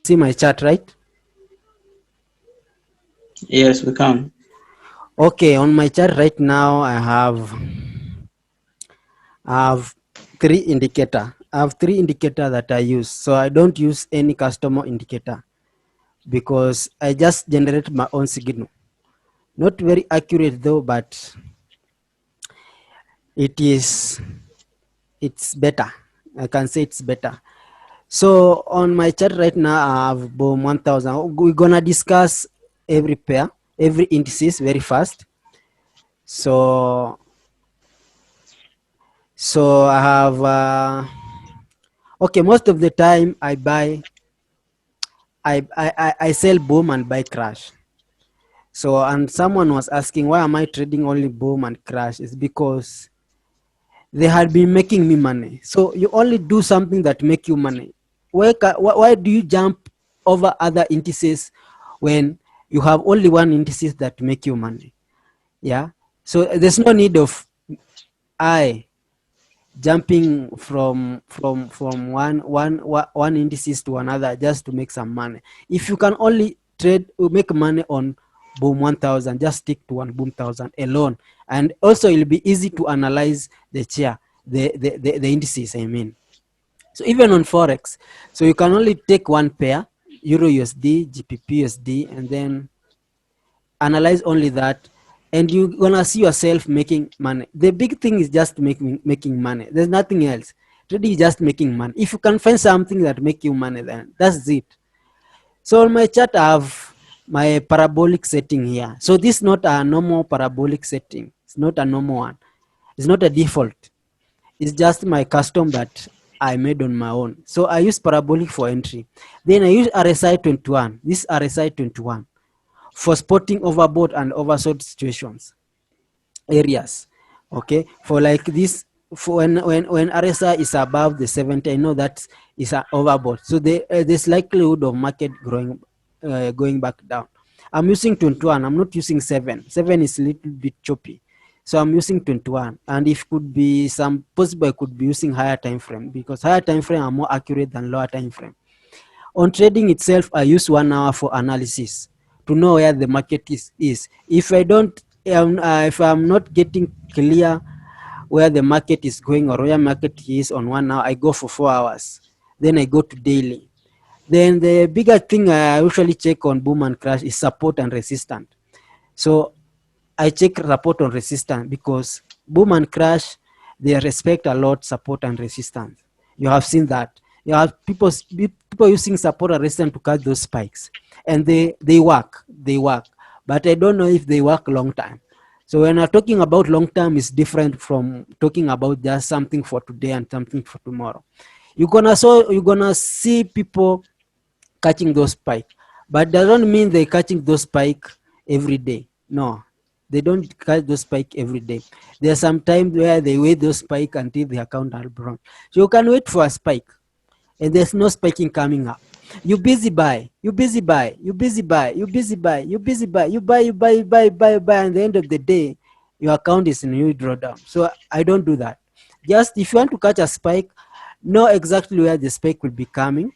See my chart, right? Yes, we can. Okay, on my chart right now, I have three indicator. I have three indicator that I use. So I don't use any customer indicator because I just generate my own signal. Not very accurate though, but it is it's better. I can say it's better. So on my chart right now, I have boom 1000. We're gonna discuss every pair, every indices very fast. So I have okay. Most of the time, I sell boom and buy crash. So and someone was asking why am I trading only boom and crash? It's because they had been making me money. So you only do something that make you money. Why do you jump over other indices when you have only one indices that make you money? Yeah. So there's no need of I jumping from one indices to another just to make some money. If you can only make money on boom 1000, just stick to one boom 1000 alone, and also it'll be easy to analyze the chair, the indices, I mean. So even on forex, so you can only take one pair, euro USD, GBP USD, and then analyze only that, and you're gonna see yourself making money. The big thing is just making money. There's nothing else. Really just making money. If you can find something that make you money, then that's it. So on my chart I have my parabolic setting here. So this is not a normal parabolic setting. It's not a normal one. It's not a default. It's just my custom that I made on my own. So I use parabolic for entry. Then I use RSI 21. This RSI 21 for spotting overbought and oversold situations areas. Okay, for like this, for when RSI is above the 70, I know that is overbought. So there's likelihood of market growing, going back down. I'm using 21. I'm not using 7. 7 is a little bit choppy. So I'm using 21, and if could be some possible, I could be using higher time frame because higher time frame are more accurate than lower time frame. On trading itself, I use 1 hour for analysis to know where the market is. If I don't, if I'm not getting clear where the market is going or where market is on 1 hour, I go for 4 hours. Then I go to daily. Then the bigger thing I usually check on boom and crash is support and resistance. So I check support and resistance because boom and crash, they respect a lot support and resistance. You have seen that. You have people using support and resistance to catch those spikes, and they work. They work, but I don't know if they work long time. So when I'm talking about long term, is different from talking about just something for today and something for tomorrow. You're gonna see people catching those spike, but doesn't mean they catching those spike every day. No, they don't catch those spike every day. There's some time where they wait those spike until the account are brown. So you can wait for a spike and there's no spiking coming up. You busy buy, you busy buy, you busy buy, you busy buy, you busy buy, you buy, you buy, you buy, you buy, you buy, and at the end of the day, your account is in new drawdown. So I don't do that. Just if you want to catch a spike, know exactly where the spike will be coming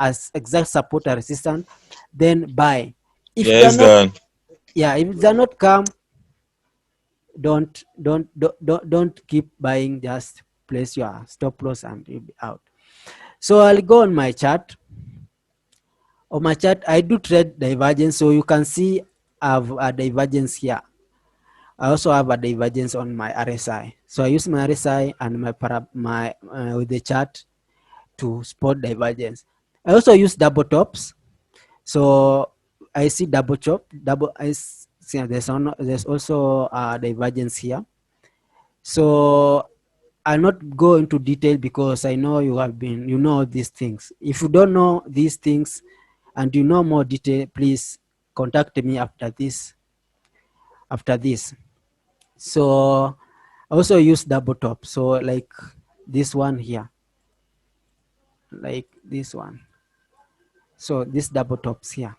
as exact support or resistance, then buy. If they are Yes, not, gone. yeah, if they are not come, don't keep buying. Just place your stop loss and you'll be out. So I'll go on my chart. On my chart, I do trade divergence. So you can see I have a divergence here. I also have a divergence on my RSI. So I use my RSI and my with the chart to spot divergence. I also use double tops. So I see double chop, double. See there's also a divergence here. So I'll not go into detail because I know you know these things. If you don't know these things and you know more detail, please contact me after this. After this, so I also use double top. So like this one here, like this one. So this double tops here.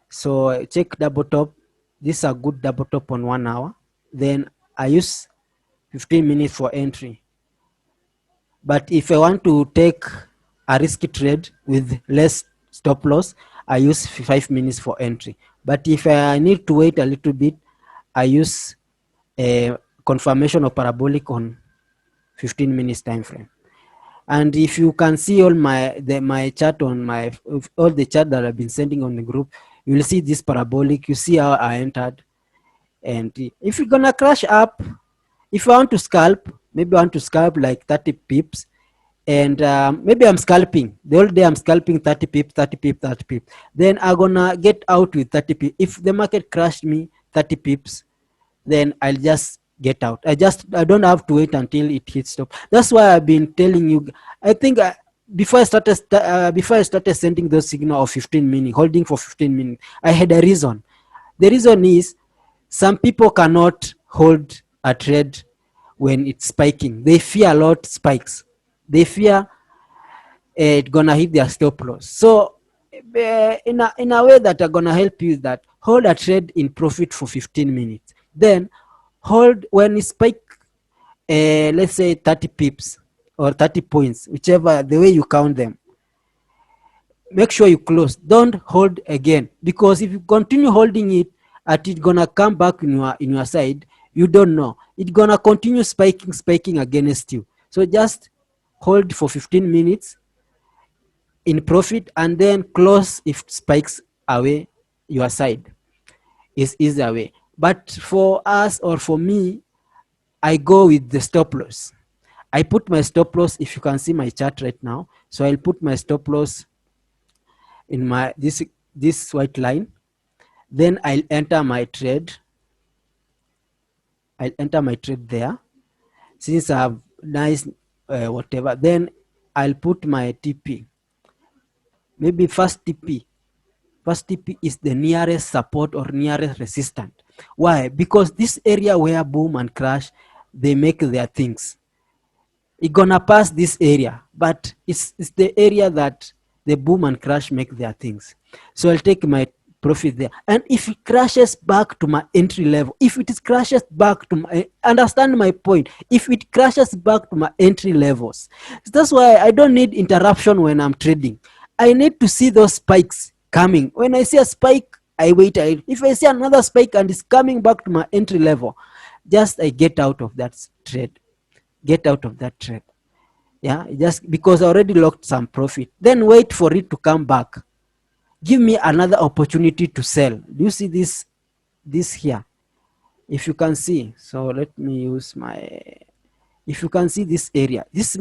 So check double top. This is a good double top on 1 hour. Then I use 15 minutes for entry. But if I want to take a risky trade with less stop loss, I use 5 minutes for entry. But if I need to wait a little bit, I use a confirmation of parabolic on 15 minutes time frame. And if you can see all my chart on my all the chart that I've been sending on the group, you will see this parabolic. You see how I entered. And if you're gonna crash up, if I want to scalp, maybe I want to scalp like 30 pips, and maybe I'm scalping the whole day. I'm scalping 30 pips, 30 pips, 30 pips. Then I'm gonna get out with 30 pips. If the market crashed me 30 pips, then I'll just get out. I don't have to wait until it hits stop. That's why I've been telling you. I think before I started sending those signal of 15 minutes, holding for 15 minutes, I had a reason. The reason is some people cannot hold a trade when it's spiking. They fear a lot spikes. They fear it gonna hit their stop loss. So in a way that are gonna help you is that hold a trade in profit for 15 minutes. Then hold when it spike, let's say 30 pips or 30 points, whichever the way you count them. Make sure you close. Don't hold again, because if you continue holding it, at it gonna come back in your side, you don't know. It's gonna continue spiking against you. So just hold for 15 minutes in profit and then close if it spikes away your side. Is easier way. But for us or for me, I go with the stop loss. I put my stop loss, if you can see my chart right now. So I'll put my stop loss in my this white line. Then I'll enter my trade. I'll enter my trade there. Since I have nice whatever, then I'll put my TP. Maybe first TP. First TP is the nearest support or nearest resistance. Why? Because this area where boom and crash, they make their things. It's gonna pass this area, but it's the area that the boom and crash make their things. So I'll take my profit there. And if it crashes back to my entry level, if it is crashes back to my, understand my point, if it crashes back to my entry levels, that's why I don't need interruption when I'm trading. I need to see those spikes coming. When I see a spike, I wait. If I see another spike and it's coming back to my entry level, just I get out of that trade. Get out of that trade. Yeah, just because I already locked some profit. Then wait for it to come back. Give me another opportunity to sell. Do you see this here? If you can see, so let me use my, if you can see this area, this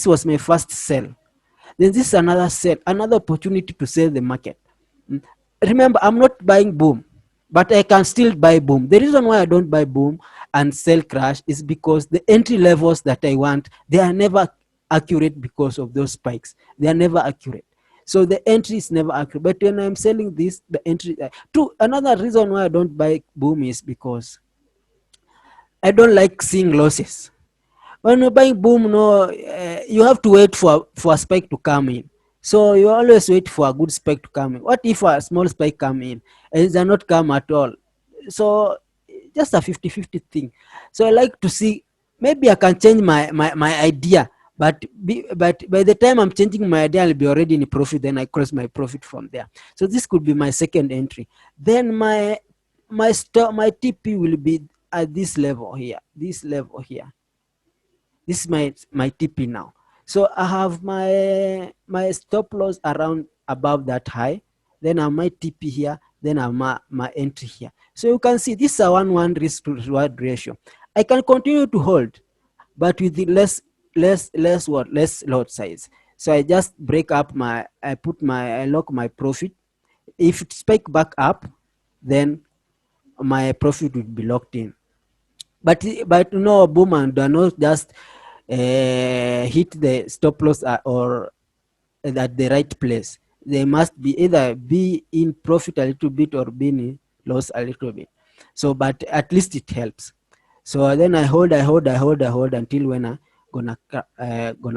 was my first sell. Then this is another sell, another opportunity to sell the market. Remember, I'm not buying boom, but I can still buy boom. The reason why I don't buy boom and sell crash is because the entry levels that I want, they are never accurate because of those spikes. They are never accurate. So the entry is never accurate. But when I'm selling this, the entry, another reason why I don't buy boom is because I don't like seeing losses. When you're buying boom, no, you have to wait for a spike to come in. So you always wait for a good spike to come in. What if a small spike come in and it does not come at all? So just a 50-50 thing. So I like to see, maybe I can change my idea, but by the time I'm changing my idea, I'll be already in profit. Then I close my profit from there. So this could be my second entry. Then my TP will be at this level here. This level here. This is my TP now. So I have my stop loss around above that high. Then I have my TP here. Then I have my entry here. So you can see this is a 1-1 risk to reward ratio. I can continue to hold, but with the less lot size. So I just break up I lock my profit. If it spike back up, then my profit would be locked in. But no, boom and do not just hit the stop loss or at the right place. They must be either be in profit a little bit or be in loss a little bit. So, but at least it helps. So then I hold until when I gonna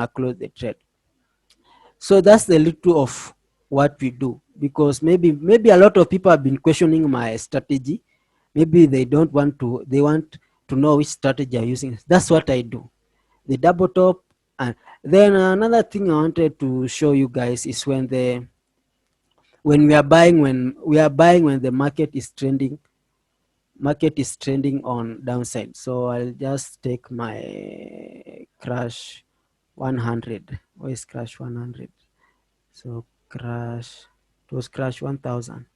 close the trade. So that's a little of what we do, because maybe a lot of people have been questioning my strategy. Maybe they want to know which strategy I'm using. That's what I do. The double top. And then another thing I wanted to show you guys is when when we are buying, when the market is trending on downside. So I'll just take my crash 100. Where is crash 100? So crash, it was crash 1000.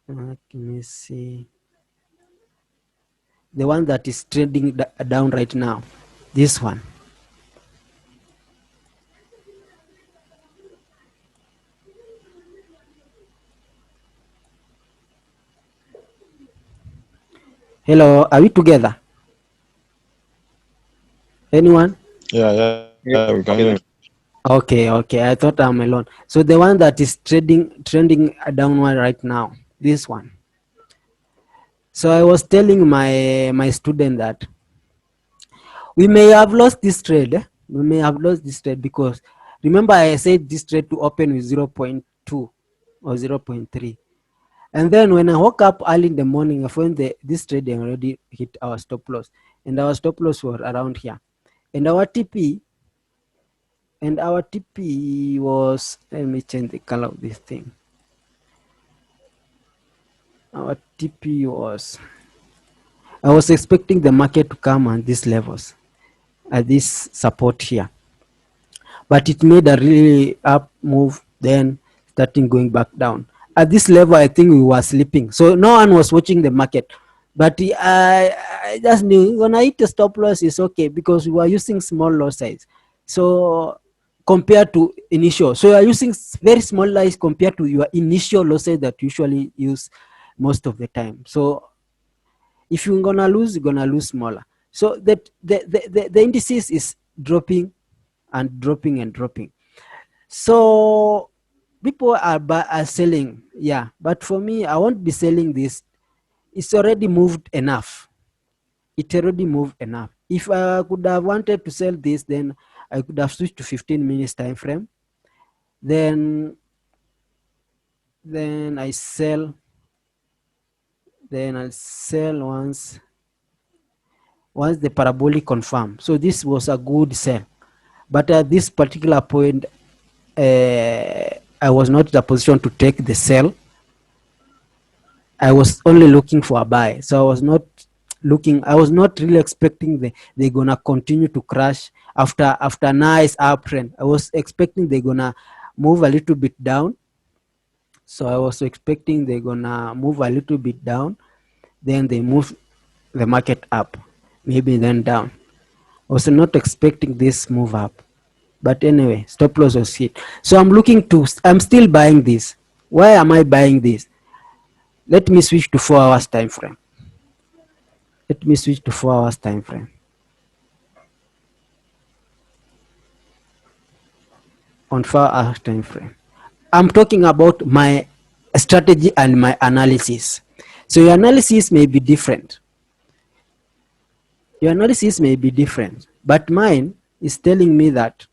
Let me see the one that is trending down right now, this one. Hello, are we together? Anyone? Yeah, we can hear you. Okay, I thought I'm alone. So the one that is trending downward right now, this one. So I was telling my student that we may have lost this trade. We may have lost this trade because remember I said this trade to open with 0.2 or 0.3. And then when I woke up early in the morning, I found this trade already hit our stop loss. And our stop loss were around here. And our TP was, let me change the color of this thing. Our TP was, I was expecting the market to come on these levels, at this support here. But it made a really up move, then starting going back down. At this level, I think we were sleeping. So no one was watching the market. But I just knew when I hit the stop loss, it's okay because we were using small loss size. So compared to initial. So you are using very small loss compared to your initial loss size that you usually use most of the time. So if you're gonna lose, you're gonna lose smaller. So that the indices is dropping and dropping and dropping. So people are selling, yeah. But for me, I won't be selling this. It's already moved enough. It already moved enough. If I could have wanted to sell this, then I could have switched to 15 minutes time frame. Then I sell. Then I'll sell once the parabolic confirm. So this was a good sell. But at this particular point, I was not in a position to take the sell. I was only looking for a buy. So I was not really expecting they're gonna continue to crash after nice uptrend. I was expecting they're gonna move a little bit down. So I was expecting they're gonna move a little bit down, then they move the market up, maybe then down. I was not expecting this move up. But anyway, stop loss was hit. So I'm still buying this. Why am I buying this? Let me switch to 4 hours time frame. Let me switch to 4 hours time frame. On 4 hours time frame, I'm talking about my strategy and my analysis. So your analysis may be different. But mine is telling me that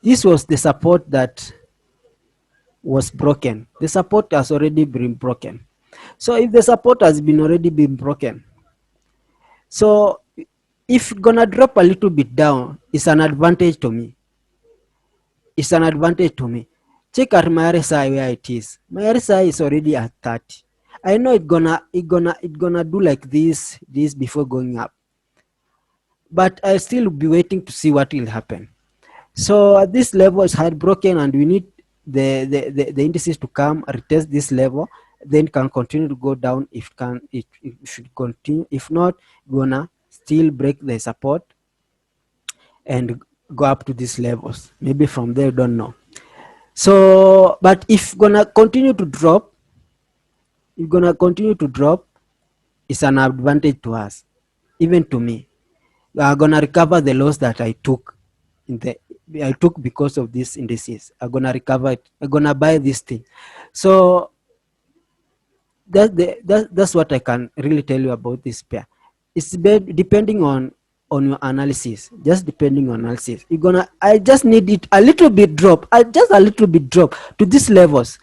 this was the support that was broken. The support has already been broken. So if the support has been already been broken, so if gonna drop a little bit down, it's an advantage to me. Check at my RSI where it is. My RSI is already at 30. I know it gonna do like this before going up. But I'll still be waiting to see what will happen. So at this level is heartbroken, and we need the indices to come retest this level, then can continue to go down. If it should continue. If not, gonna still break the support and go up to these levels. Maybe from there, don't know. So, but if gonna continue to drop, it's an advantage to us, even to me. We are gonna recover the loss that I took because of these indices. I'm gonna recover it. I'm gonna buy this thing. So that's what I can really tell you about this pair. It's depending on your analysis. Just depending on analysis. I just need it a little bit drop. Just a little bit drop to these levels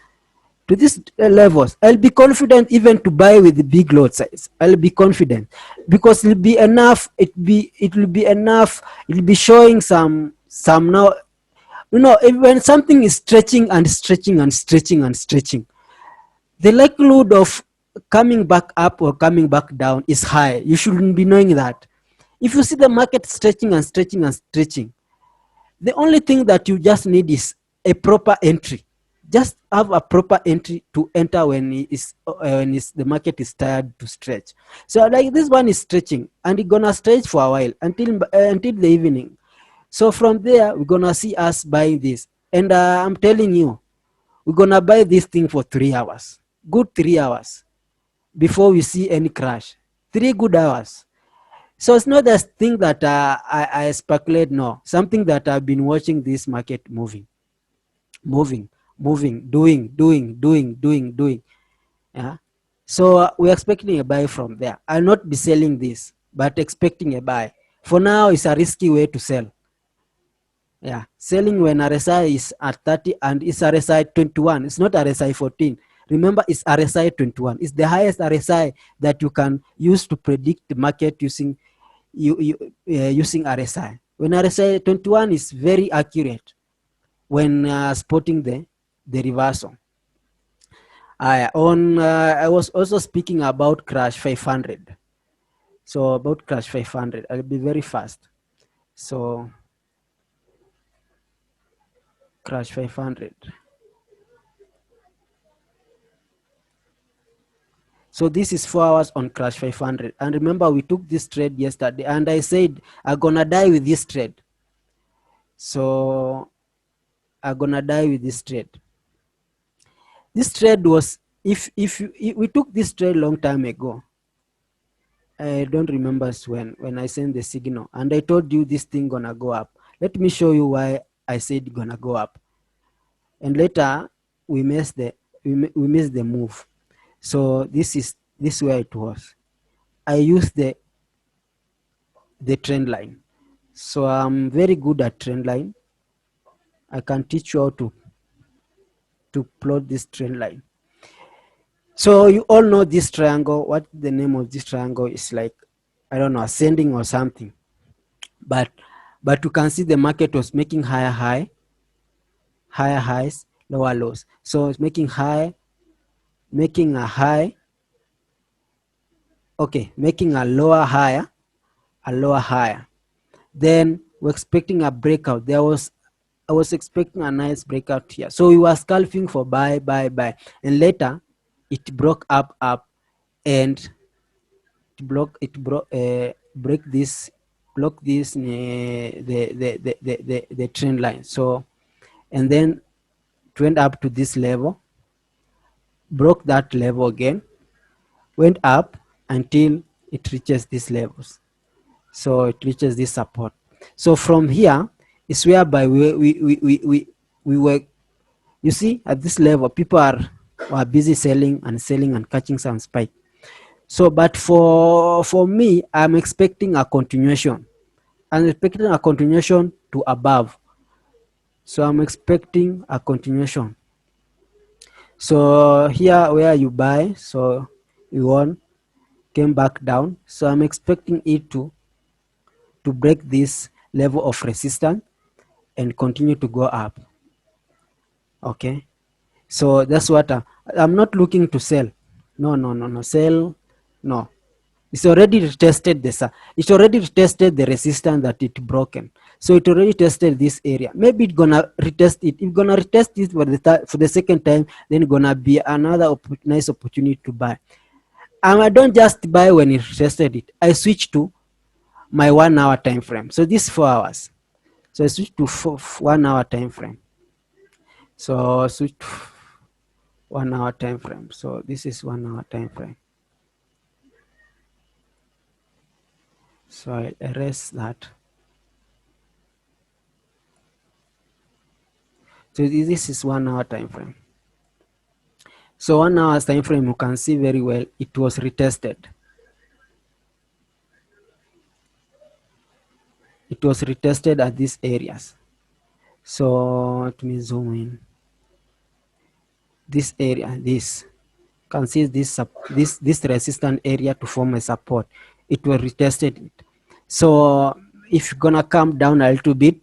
to these levels, I'll be confident even to buy with the big lot size. I'll be confident because it'll be enough. It will be enough. It'll be showing some now. When something is stretching and stretching and stretching and stretching, the likelihood of coming back up or coming back down is high. You shouldn't be knowing that. If you see the market stretching and stretching and stretching, the only thing that you just need is a proper entry. Just have a proper entry to enter the market is tired to stretch. So like this one is stretching and it's gonna stretch for a while until the evening. So from there we're gonna see us buying this, and I'm telling you, we're gonna buy this thing for 3 hours, good 3 hours, before we see any crash. 3 good hours. So it's not a thing that I speculate. No, something that I've been watching this market moving, moving, doing. Yeah. So we're expecting a buy from there. I'll not be selling this, but expecting a buy. For now, it's a risky way to sell. Yeah, selling when RSI is at 30 and it's RSI 21. It's not RSI 14. Remember, it's RSI 21. It's the highest RSI that you can use to predict the market using RSI. When RSI 21 is very accurate when spotting the reversal. I was also speaking about Crash 500. So about Crash 500, I'll be very fast. So Crash 500. So this is 4 hours on Crash 500. And remember, we took this trade yesterday, and I said I'm gonna die with this trade. So I'm gonna die with this trade. This trade was, if we took this trade long time ago. I don't remember when I sent the signal and I told you this thing gonna go up. Let me show you why I said gonna go up. And later we missed the move. So this where it was. I used the trend line. So I'm very good at trend line. I can teach you how to plot this trend line. So you all know this triangle. What the name of this triangle is, like, I don't know, ascending or something. But you can see the market was making higher highs, lower lows. So it's making a high, okay, making a lower higher, a lower higher. Then we're expecting a breakout. I was expecting a nice breakout here. So we were scalping for buy, and later it broke up, and break this, block this the trend line. So, and then it went up to this level, broke that level again, went up until it reaches these levels. So it reaches this support. So from here is whereby we were, you see, at this level people were busy selling and catching some spike. So but for me, I'm expecting a continuation. I'm expecting a continuation to above. So I'm expecting a continuation. So here where you buy, so you won, came back down. So I'm expecting it to break this level of resistance and continue to go up. Okay, so that's what I'm not looking to sell. No, sell, no. It's already retested this. It already retested the resistance that it broken. So it already tested this area. Maybe it's gonna retest it. It's gonna retest it for the second time. Then gonna be another nice opportunity to buy. And I don't just buy when it tested it. I switch to my 1 hour time frame. So this 4 hours. So I switch to 1 hour time frame. So switch to 1 hour time frame. So this is 1 hour time frame. So I erase that. So this is 1 hour time frame. So 1 hour time frame, you can see very well it was retested. It was retested at these areas. So let me zoom in. this area, this can see this resistant area to form a support. It will retested it. So if you're gonna come down a little bit,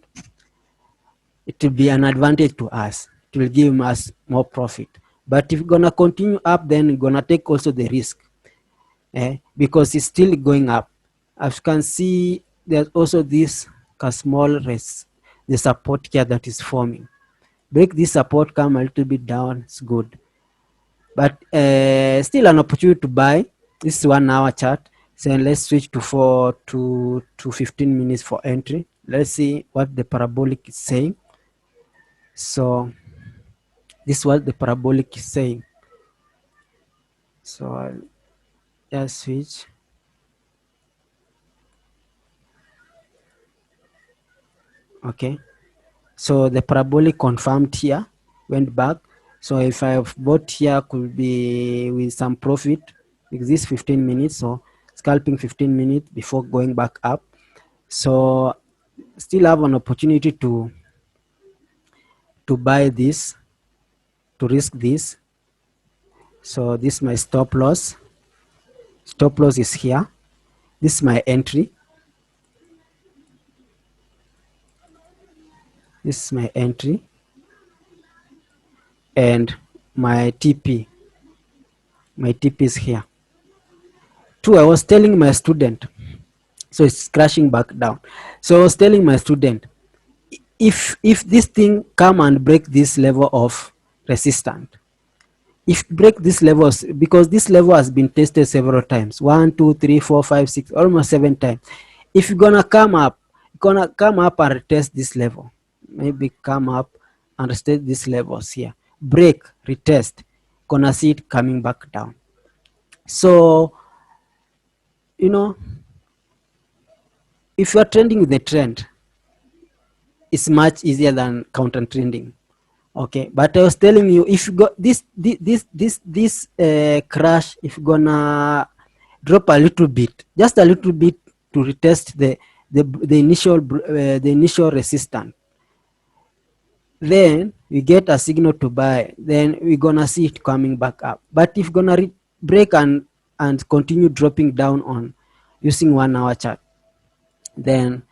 it will be an advantage to us. It will give us more profit. But if you're gonna continue up, then you're gonna take also the risk, because it's still going up. As you can see, there's also this small the support here that is forming. Break this support, come a little bit down, it's good. But still an opportunity to buy. This is 1 hour chart. So let's switch to 15 minutes for entry. Let's see what the parabolic is saying. So this is what the parabolic is saying. So I'll just switch. Okay. So the parabolic confirmed here, went back. So if I have bought here, could be with some profit, because this 15 minutes. So scalping 15 minutes before going back up. So still have an opportunity to buy this, to risk this. So this is my stop loss. Stop loss is here. This is my entry. This is my entry. And my TP. My TP is here. Two, I was telling my student, so it's crashing back down. So I was telling my student, if this thing come and break this level of resistance, if break this levels, because this level has been tested several times, 1 2 3 4 5 6, almost 7 times. If you're gonna come up, and retest this level, maybe come up and retest these levels here, break, retest, gonna see it coming back down. So you know, if you are trending with the trend, it's much easier than counter trending. Okay, but I was telling you, if you got this crash, if you're gonna drop a little bit, just a little bit, to retest the initial resistance, then we get a signal to buy, then we're gonna see it coming back up. But if you're gonna break and continue dropping down on using 1 hour chart, then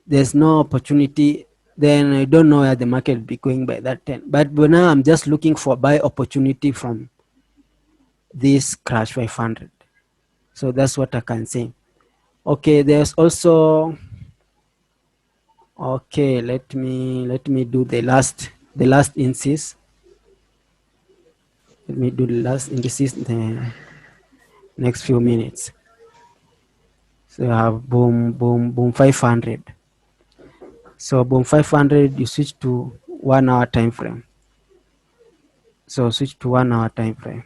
there's no opportunity. Then I don't know where the market will be going by that time. But now I'm just looking for buy opportunity from this crash 500. So that's what I can say. Okay, there's also, okay, let me do the last indices. Let me do the last indices the next few minutes. So I have boom 500. So boom 500, you switch to 1 hour time frame. So switch to 1 hour time frame.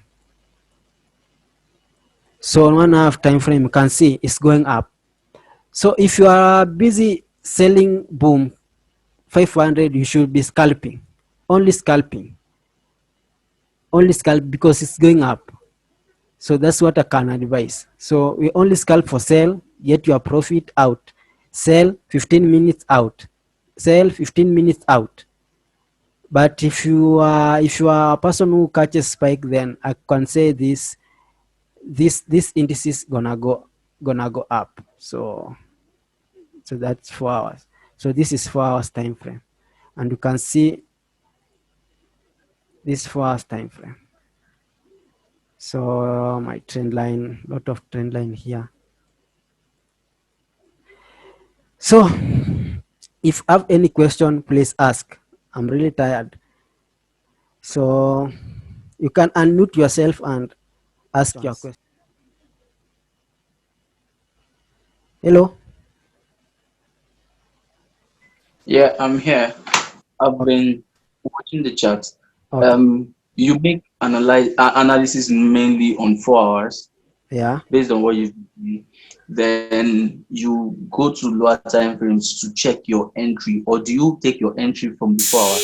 So on 1 hour time frame, you can see it's going up. So if you are busy selling boom 500, you should be scalping, only scalping, only scalp, because it's going up. So that's what I can advise. So we only scalp for sell, get your profit out, sell 15 minutes out, sell 15 minutes out. But if you are a person who catches spike, then I can say this indices gonna go up. So that's 4 hours. So this is 4 hours time frame, and you can see this 4 hours time frame. So my trend line, lot of trend line here. So if you have any question, please ask. I'm really tired. So you can unmute yourself and ask your question. Hello. Yeah, I'm here. I've Okay. been watching the chat. Okay. You make analysis mainly on 4 hours Yeah. based on what you do. Then you go to lower time frames to check your entry, or do you take your entry from the 4 hours?